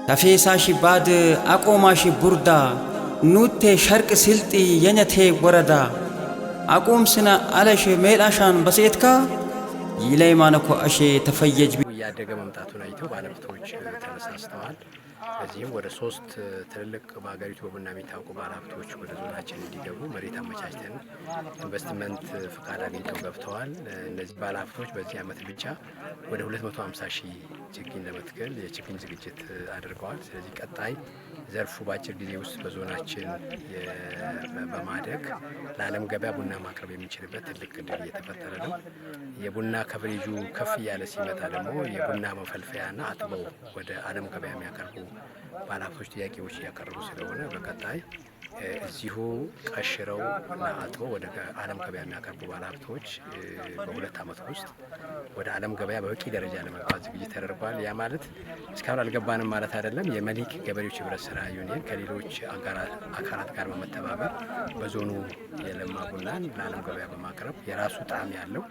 ተፌሳሺ ባድ አቆማሺ ቡርዳ ኑቴ ሸርቅ ስልጢ የነቴ ወረዳ አቁም ስነ አለሽ ሜላሻን በሴትካ ይላይ ማነኮ አሼ ተፈየጅ ያደገ መምጣቱን አይተው ባለሀብቶች ተነሳስተዋል። በዚህም ወደ 3 ትልልቅ በሀገሪቱ በቡና የሚታወቁ ባለሀብቶች ወደ ዞናችን እንዲገቡ መሬት አመቻችተን ኢንቨስትመንት ፍቃድ አግኝተው ገብተዋል። እነዚህ ባለሀብቶች በዚህ ዓመት ብቻ ወደ 250 ሺህ ችግኝ ለመትከል የችግኝ ዝግጅት አድርገዋል። ስለዚህ ቀጣይ ዘርፉ በአጭር ጊዜ ውስጥ በዞናችን በማደግ ለዓለም ገበያ ቡና ማቅረብ የሚችልበት ትልቅ እድል እየተፈጠረ ነው። የቡና ከቨሬጁ ከፍ እያለ ሲመጣ ደግሞ የቡና መፈልፈያና አጥበው ወደ ዓለም ገበያ የሚያቀርቡ ባለሀብቶች ጥያቄዎች እያቀረቡ ስለሆነ በቀጣይ እዚሁ ቀሽረው እና አጥበው ወደ ዓለም ገበያ የሚያቀርቡ ባለሀብቶች በ2 ዓመት ውስጥ ወደ ዓለም ገበያ በበቂ ደረጃ ለመግባት ዝግጅት ተደርጓል። ያ ማለት እስካሁን አልገባንም ማለት አይደለም። የመሊክ ገበሬዎች ህብረት ስራ ዩኒየን ከሌሎች አካላት ጋር በመተባበር በዞኑ የለማ ቡናን ለዓለም ገበያ በማቅረብ የራሱ ጣዕም ያለው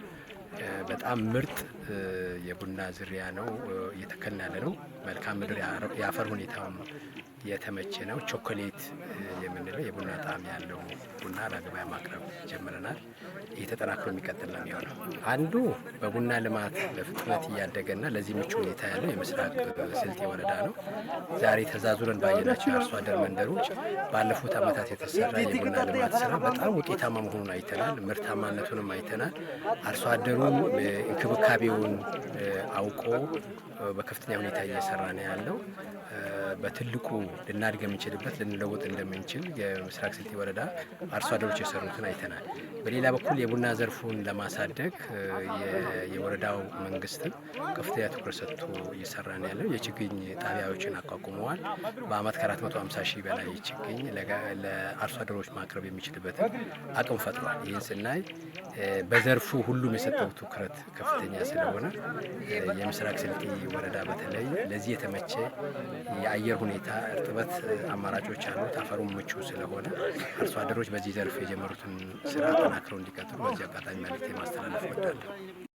በጣም ምርጥ የቡና ዝርያ ነው እየተከልን ያለ ነው። መልካም ምድር የአፈር ሁኔታውም የተመቸ ነው። ቾኮሌት የምንለው የቡና ጣዕም ያለው ቡና ለገበያ ማቅረብ ጀምረናል። ይህ ተጠናክሮ የሚቀጥል ነው የሚሆነው። አንዱ በቡና ልማት በፍጥነት እያደገና ለዚህ ምቹ ሁኔታ ያለው የምስራቅ ስልጤ ወረዳ ነው። ዛሬ ተዛዙረን ባየናቸው የአርሶ አደር መንደሮች ባለፉት ዓመታት የተሰራ የቡና ልማት ስራ በጣም ውጤታማ መሆኑን አይተናል። ምርታማነቱንም አይተናል። አርሶ አደሩም እንክብካቤውን አውቆ በከፍተኛ ሁኔታ እየሰራ ነው ያለው። በትልቁ ልናድግ የምንችልበት ልንለውጥ እንደምንችል የምስራቅ ስልጤ ወረዳ አርሶ አደሮች የሰሩትን አይተናል። በሌላ በኩል የቡና ዘርፉን ለማሳደግ የወረዳው መንግስትም ከፍተኛ ትኩረት ሰጥቶ እየሰራ ነው ያለው። የችግኝ ጣቢያዎችን አቋቁመዋል። በአመት ከ450 ሺህ በላይ ችግኝ ለአርሶ አደሮች ማቅረብ የሚችልበትን አቅም ፈጥሯል። ይህን ስናይ በዘርፉ ሁሉም የሰጠው ትኩረት ከፍተኛ ስለሆነ የምስራቅ ስልጤ ወረዳ በተለይ ለዚህ የተመቸ የአየር ሁኔታ እርጥበት አማራጮች አሉት። አፈሩም ምቹ ስለሆነ አርሶ አደሮች በዚህ ዘርፍ የጀመሩትን ስራ አጠናክረው እንዲቀጥሉ በዚህ አጋጣሚ መልእክት ማስተላለፍ እወዳለሁ።